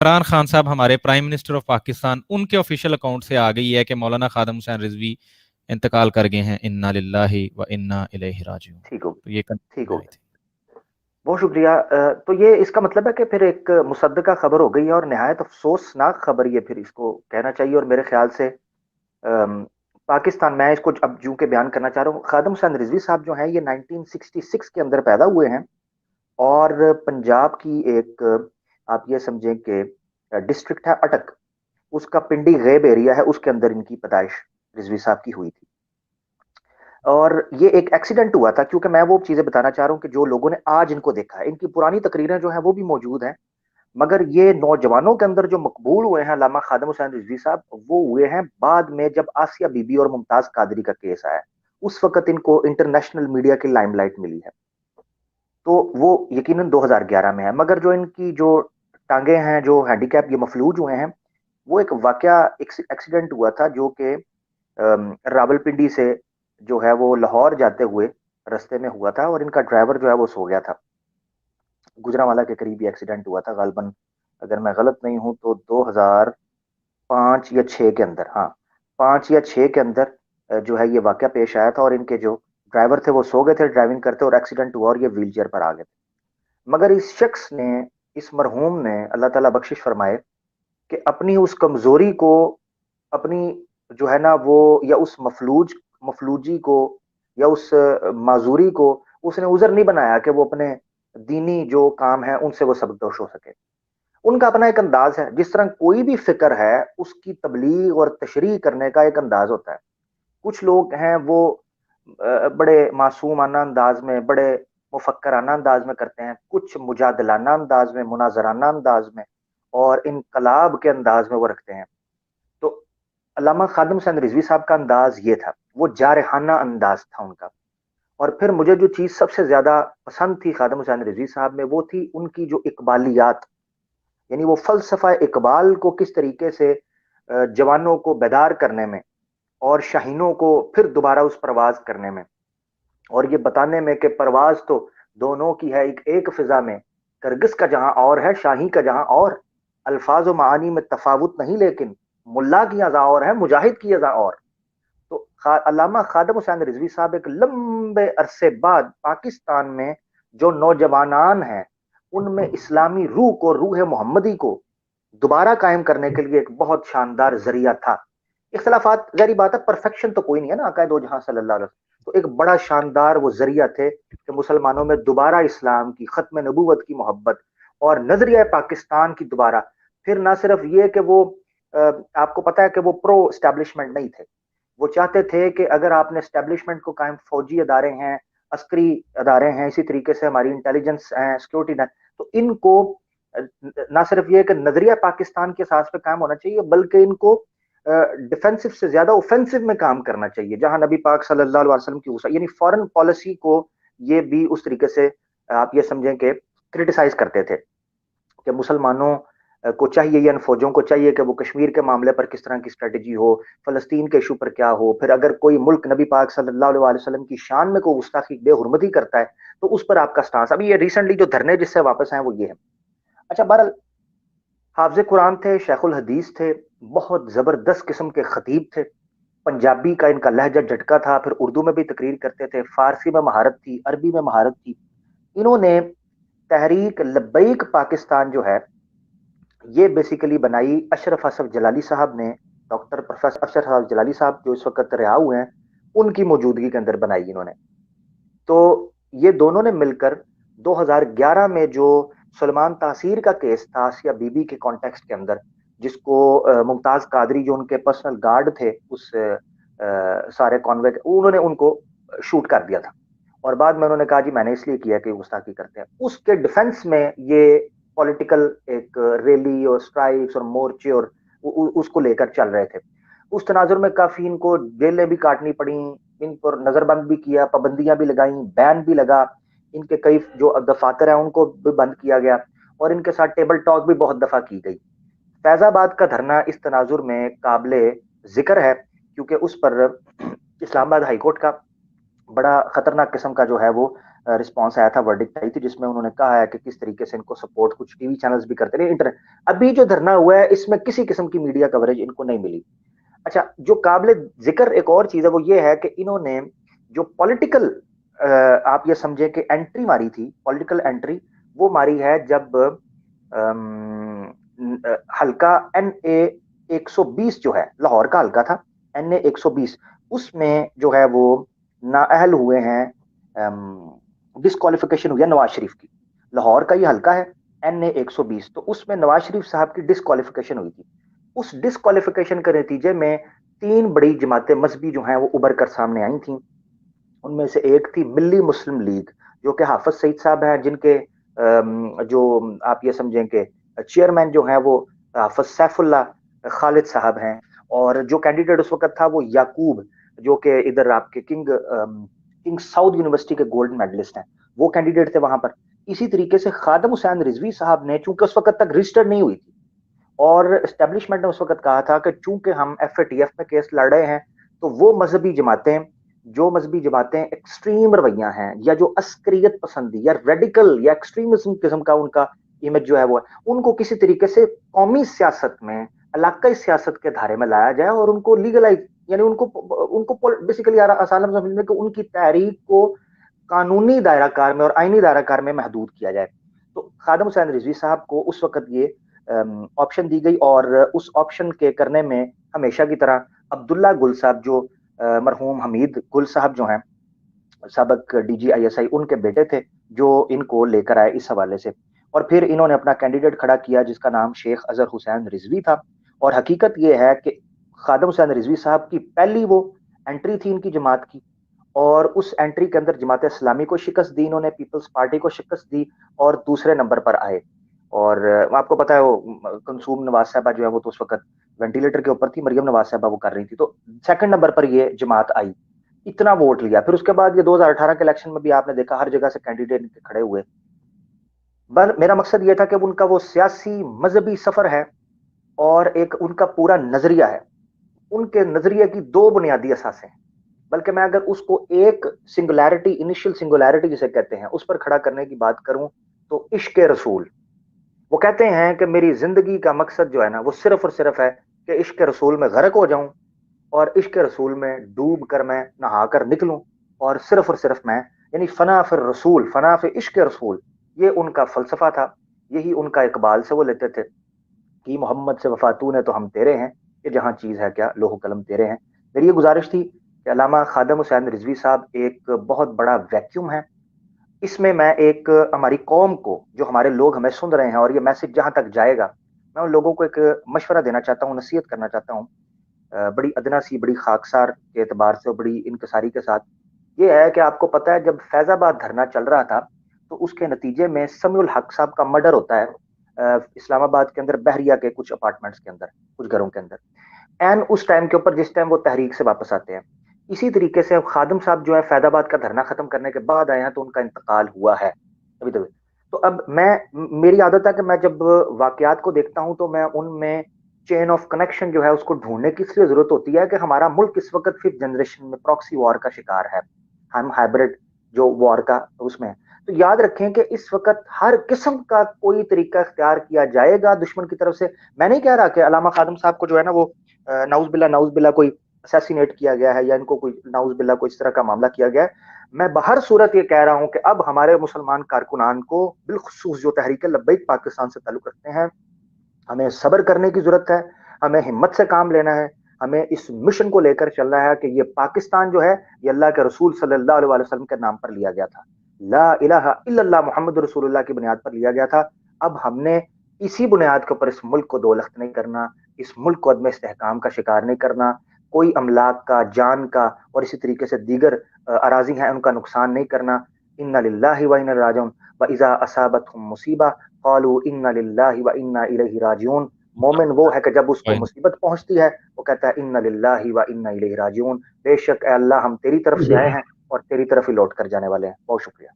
عمران خان صاحب ہمارے prime minister of Pakistan, ان کے آفیشیل اکاؤنٹ سے آ گئی ہے کہ مولانا خادم حسین رضوی انتقال کر گئے ہیں، انا للہ و انا الیہ راجعون. ٹھیک ہو تو یہ ٹھیک کنفرم ہو آئی تھی. بہت شکریہ. تو یہ اس کا مطلب ہے کہ پھر ایک مصدقہ خبر ہو گئی ہے اور نہایت افسوسناک خبر یہ پھر اس کو کہنا چاہیے. اور میرے خیال سے پاکستان، میں اس کو اب جو کہ بیان کرنا چاہ رہا ہوں، خادم حسین رضوی صاحب جو ہیں یہ 1966 کے اندر پیدا ہوئے ہیں اور پنجاب کی ایک آپ یہ سمجھیں کہ ڈسٹرکٹ ہے اٹک، اس کا پنڈی غیب ایریا ہے، اس کے اندر ان کی پیدائش رضوی صاحب کی ہوئی تھی. اور یہ ایک ایکسیڈنٹ ہوا تھا، کیونکہ میں وہ چیزیں بتانا چاہ رہا ہوں کہ جو لوگوں نے آج ان کو دیکھا ہے، ان کی پرانی تقریریں جو ہیں وہ بھی موجود ہیں، مگر یہ نوجوانوں کے اندر جو مقبول ہوئے ہیں علامہ خادم حسین رضوی صاحب، وہ ہوئے ہیں بعد میں جب آسیہ بی بی اور ممتاز قادری کا کیس آیا. اس وقت ان کو انٹرنیشنل میڈیا کی لائم لائٹ ملی ہے، تو وہ یقیناً 2011 میں ہے. مگر جو ان کی جو ٹانگیں ہیں، جو ہینڈی کیپ، یہ مفلوج ہوئے ہیں، وہ ایک واقعہ ایکسیڈنٹ ہوا تھا جو کہ راول پنڈی سے جو ہے وہ لاہور جاتے ہوئے رستے میں ہوا تھا، اور ان کا ڈرائیور جو ہے وہ سو گیا تھا. گجرانوالہ کے قریب یہ ایکسیڈنٹ ہوا تھا غالباً، اگر میں غلط نہیں ہوں تو 2005 یا 6 کے اندر، ہاں 5 یا 6 کے اندر جو ہے یہ واقعہ پیش آیا تھا. اور ان کے جو ڈرائیور تھے وہ سو گئے تھے ڈرائیونگ کرتے، اور ایکسیڈنٹ ہوا اور یہ ویل چیئر پر آ گئے تھے. مگر اس شخص نے، اس مرحوم نے، اللہ تعالیٰ بخشش فرمائے، کہ اپنی اس کمزوری کو، اپنی جو ہے نا وہ، یا اس مفلوجی کو، یا اس معذوری کو اس نے عذر نہیں بنایا کہ وہ اپنے دینی جو کام ہے ان سے وہ سبکدوش ہو سکے. ان کا اپنا ایک انداز ہے، جس طرح کوئی بھی فکر ہے اس کی تبلیغ اور تشریح کرنے کا ایک انداز ہوتا ہے. کچھ لوگ ہیں وہ بڑے معصومانہ انداز میں، بڑے مفکرانہ انداز میں کرتے ہیں، کچھ مجادلانہ انداز میں، مناظرانہ انداز میں، اور انقلاب کے انداز میں وہ رکھتے ہیں. تو علامہ خادم حسین رضوی صاحب کا انداز یہ تھا، وہ جارحانہ انداز تھا ان کا. اور پھر مجھے جو چیز سب سے زیادہ پسند تھی خادم حسین رضوی صاحب میں، وہ تھی ان کی جو اقبالیات، یعنی وہ فلسفہ اقبال کو کس طریقے سے جوانوں کو بیدار کرنے میں اور شاہینوں کو پھر دوبارہ اس پرواز کرنے میں، اور یہ بتانے میں کہ پرواز تو دونوں کی ہے ایک فضا میں، کرگس کا جہاں اور ہے، شاہی کا جہاں اور، الفاظ و معانی میں تفاوت نہیں لیکن ملا کی اذا اور ہے، مجاہد کی اذا اور. تو علامہ خادم حسین رضوی صاحب ایک لمبے عرصے بعد پاکستان میں جو نوجوانان ہیں ان میں اسلامی روح کو، روح محمدی کو دوبارہ قائم کرنے کے لیے ایک بہت شاندار ذریعہ تھا. اختلافات ظاہری بات ہے، پرفیکشن تو کوئی نہیں ہے نا آقا دو جہاں صلی اللہ علیہ وسلم، تو ایک بڑا شاندار وہ ذریعہ تھے کہ مسلمانوں میں دوبارہ اسلام کی، ختم نبوت کی محبت اور نظریہ پاکستان کی دوبارہ. پھر نہ صرف یہ کہ وہ آپ کو پتا ہے کہ وہ پرو اسٹیبلشمنٹ نہیں تھے، وہ چاہتے تھے کہ اگر آپ نے اسٹیبلشمنٹ کو قائم، فوجی ادارے ہیں، عسکری ادارے ہیں، اسی طریقے سے ہماری انٹیلیجنس ہیں، سیکورٹی، تو ان کو نہ صرف یہ کہ نظریہ پاکستان کے اساس پہ کام ہونا چاہیے، بلکہ ان کو ڈیفینسو سے زیادہ اوفینسو میں کام کرنا چاہیے، جہاں نبی پاک صلی اللہ علیہ وسلم کی یعنی فارن پالیسی کو یہ بھی اس طریقے سے آپ یہ سمجھیں کہ کرٹیسائز کرتے تھے کہ مسلمانوں کو چاہیے، یا ان فوجوں کو چاہیے کہ وہ کشمیر کے معاملے پر کس طرح کی اسٹریٹجی ہو، فلسطین کے ایشو پر کیا ہو، پھر اگر کوئی ملک نبی پاک صلی اللہ علیہ وسلم کی شان میں کوئی گستاخی، بے حرمتی کرتا ہے تو اس پر آپ کا سٹانس. ابھی یہ ریسنٹلی جو دھرنے جس سے واپس ہیں وہ یہ ہے. اچھا، بہرحال حافظ قرآن تھے، شیخ الحدیث تھے، بہت زبردست قسم کے خطیب تھے. پنجابی کا ان کا لہجہ جھٹکا تھا، پھر اردو میں بھی تقریر کرتے تھے، فارسی میں مہارت تھی، عربی میں مہارت تھی. انہوں نے تحریک لبیک پاکستان جو ہے یہ بیسیکلی بنائی اشرف اسد جلالی صاحب نے، ڈاکٹر پروفیسر اشرف اسد جلالی صاحب جو اس وقت رہا ہوئے ہیں، ان کی موجودگی کے اندر بنائی انہوں نے. تو یہ دونوں نے مل کر 2011 میں جو سلمان تاثیر کا کیس تھا آسیہ بی بی کے کانٹیکسٹ کے اندر، جس کو ممتاز قادری جو ان کے پرسنل گارڈ تھے اس سارے کانوے، انہوں نے ان کو شوٹ کر دیا تھا، اور بعد میں انہوں نے کہا جی میں نے اس لیے کیا کہ گستاخی کرتے ہیں. اس کے ڈیفنس میں یہ پولیٹیکل ایک ریلی اور سٹرائکس اور مورچے اور اس کو لے کر چل رہے تھے. اس تناظر میں کافی ان کو جیلیں بھی کاٹنی پڑیں، ان پر نظر بند بھی کیا، پابندیاں بھی لگائیں، بین بھی لگا، ان کے کئی جو دفاتر ہیں ان کو بھی بند کیا گیا، اور ان کے ساتھ ٹیبل ٹاک بھی بہت دفعہ کی گئی. فیض آباد کا دھرنا اس تناظر میں قابل ذکر ہے، کیونکہ اس پر اسلام آباد ہائی کورٹ کا بڑا خطرناک قسم کا جو ہے وہ رسپانس آیا تھا, ورڈکٹ آئی تھی, جس میں انہوں نے کہا ہے کہ کس طریقے سے ان کو سپورٹ کچھ ٹی وی چینلز بھی کرتے رہے, انٹرنیٹ. ابھی جو دھرنا ہوا ہے اس میں کسی قسم کی میڈیا کوریج ان کو نہیں ملی. اچھا, جو قابل ذکر ایک اور چیز ہے وہ یہ ہے کہ انہوں نے جو پولیٹیکل, آپ یہ سمجھے کہ انٹری ماری تھی, پولیٹیکل انٹری وہ ماری ہے جب حلقہ NA 120 جو ہے, لاہور کا حلقہ تھا NA 120, اس میں جو ہے وہ نااہل ہوئے ہیں, ڈسکوالیفیکیشن ہوئی ہے نواز شریف کی. لاہور کا یہ حلقہ ہے NA 120, تو اس میں نواز شریف صاحب کی ڈسکوالیفیکیشن ہوئی تھی. اس ڈسکوالیفیکیشن کے نتیجے میں 3 بڑی جماعتیں مذہبی جو ہیں وہ ابھر کر سامنے آئی تھیں. ان میں سے ایک تھی ملی مسلم لیگ, جو کہ حافظ سعید صاحب ہیں, جن کے جو آپ یہ سمجھیں کہ چیئرمین جو ہیں وہ حافظ سیف اللہ خالد صاحب ہیں, اور جو کینڈیڈیٹ اس وقت تھا وہ یعقوب, جو کہ ادھر آپ کے کنگ ساؤتھ یونیورسٹی کے گولڈ میڈلسٹ ہیں, وہ کینڈیڈیٹ تھے وہاں پر. اسی طریقے سے خادم حسین رضوی صاحب نے, چونکہ اس وقت تک رجسٹر نہیں ہوئی تھی, اور اسٹیبلشمنٹ نے اس وقت کہا تھا کہ چونکہ ہم FATF میں کیس لڑ رہے ہیں, تو وہ مذہبی جماعتیں ایکسٹریم رویہ ہیں, یا جو عسکریت پسندی یا ریڈیکل یا ایکسٹریمزم قسم کا ان کا امیج جو ہے وہ ہے, ان کو کسی طریقے سے قومی سیاست میں, علاقائی سیاست کے دھارے میں لایا جائے, اور ان کو لیگلائز, یعنی ان کو بیسیکلی آسان سمجھ میں کہ ان کی تحریک کو قانونی دائرہ کار میں اور آئینی دائرہ کار میں محدود کیا جائے. تو خادم حسین رضوی صاحب کو اس وقت یہ آپشن دی گئی, اور اس آپشن کے کرنے میں ہمیشہ کی طرح عبداللہ گل صاحب, جو مرحوم حمید گل صاحب جو ہیں سابق DG ISI, ان کے بیٹے تھے جو ان کو لے کر آئے اس حوالے سے. اور پھر انہوں نے اپنا کینڈیڈیٹ کھڑا کیا جس کا نام شیخ اظہر حسین رضوی تھا. اور حقیقت یہ ہے کہ خادم حسین رضوی صاحب کی پہلی وہ انٹری تھی ان کی جماعت کی, اور اس انٹری کے اندر جماعت اسلامی کو شکست دی انہوں نے, پیپلز پارٹی کو شکست دی, اور دوسرے نمبر پر آئے. اور آپ کو پتا ہے وہ کنسوم نواز صاحبہ جو ہے وہ تو اس وقت وینٹیلیٹر کے اوپر تھی, مریم نواز صاحبہ وہ کر رہی تھی, تو سیکنڈ نمبر پر یہ جماعت آئی, اتنا ووٹ لیا. پھر اس کے بعد یہ 2018 کے الیکشن میں بھی آپ نے دیکھا ہر جگہ سے کینڈیڈیٹ کھڑے ہوئے. میرا مقصد یہ تھا کہ ان کا وہ سیاسی مذہبی سفر ہے, اور ایک ان کا پورا نظریہ ہے. ان کے نظریے کی 2 بنیادی اساسیں ہیں, بلکہ میں اگر اس کو ایک سنگولیرٹی, انیشل سنگولیرٹی جسے کہتے ہیں, اس پر کھڑا کرنے کی بات کروں تو عشق رسول. وہ کہتے ہیں کہ میری زندگی کا مقصد جو ہے نا وہ صرف اور صرف ہے کہ عشق رسول میں غرق ہو جاؤں, اور عشق رسول میں ڈوب کر میں نہا کر نکلوں, اور صرف میں, یعنی فنا فی الرسول, فنا فی عشق رسول, یہ ان کا فلسفہ تھا. یہی ان کا اقبال سے وہ لیتے تھے کہ محمد سے وفاتون ہے تو ہم تیرے ہیں, یہ جہاں چیز ہے کیا لوح قلم تیرے ہیں. میری یہ گزارش تھی کہ علامہ خادم حسین رضوی صاحب ایک بہت بڑا ویکیوم ہے. اس میں ایک ہماری قوم کو, جو ہمارے لوگ ہمیں سن رہے ہیں, اور یہ میسج جہاں تک جائے گا, میں ان لوگوں کو ایک مشورہ دینا چاہتا ہوں, نصیحت کرنا چاہتا ہوں, بڑی ادنا سی, بڑی خاکسار کے اعتبار سے, بڑی انکساری کے ساتھ. یہ ہے کہ آپ کو پتا ہے جب فیض آباد دھرنا چل رہا تھا تو اس کے نتیجے میں سمیع الحق صاحب کا مرڈر ہوتا ہے اسلام آباد کے اندر, بحریہ کے کچھ اپارٹمنٹس کے اندر, کچھ گھروں کے اندر, این اس ٹائم کے اوپر جس ٹائم وہ تحریک سے واپس آتے ہیں. اسی طریقے سے خادم صاحب جو ہے فیض آباد کا دھرنا ختم کرنے کے بعد آئے ہیں, تو ان کا انتقال ہوا ہے ابھی تک. تو اب میری عادت ہے کہ میں جب واقعات کو دیکھتا ہوں تو میں ان میں چین آف کنیکشن جو ہے اس کو ڈھونڈنے کی اس لیے ضرورت ہوتی ہے کہ ہمارا ملک اس وقت 5th جنریشن میں پراکسی وار کا شکار ہے, ہم ہائبرڈ جو وار کا اس میں. تو یاد رکھیں کہ اس وقت ہر قسم کا کوئی طریقہ اختیار کیا جائے گا دشمن کی طرف سے. میں نہیں کہہ رہا کہ علامہ خادم صاحب کو جو ہے نا وہ نعوذ باللہ کوئی اسیسینیٹ کیا گیا ہے, یا ان کو کوئی نعوذ باللہ کوئی اس طرح کا معاملہ کیا گیا ہے. میں بہر صورت یہ کہہ رہا ہوں کہ اب ہمارے مسلمان کارکنان کو, بالخصوص جو تحریک لبیک پاکستان سے تعلق رکھتے ہیں, ہمیں صبر کرنے کی ضرورت ہے, ہمیں ہمت سے کام لینا ہے, ہمیں اس مشن کو لے کر چلنا ہے کہ یہ پاکستان جو ہے یہ اللہ کے رسول صلی اللہ علیہ وسلم کے نام پر لیا گیا تھا, لا الہ الا اللہ محمد رسول اللہ کی بنیاد پر لیا گیا تھا. اب ہم نے اسی بنیاد کے اوپر اس ملک کو دولخت نہیں کرنا, اس ملک کو عدم استحکام کا شکار نہیں کرنا, کوئی املاک کا, جان کا, اور اسی طریقے سے دیگر اراضی ہیں ان کا نقصان نہیں کرنا. انا للہ و انا راجعون واذا اصابتهم مصیبہ قالوا انا للہ و انا الیہ راجعون. مومن وہ ہے کہ جب اس کو مصیبت پہنچتی ہے وہ کہتا ہے انا للہ و انا الیہ راجعون, بے شک اے اللہ ہم تیری طرف سے آئے ہیں اور تیری طرف ہی لوٹ کر جانے والے ہیں. بہت شکریہ.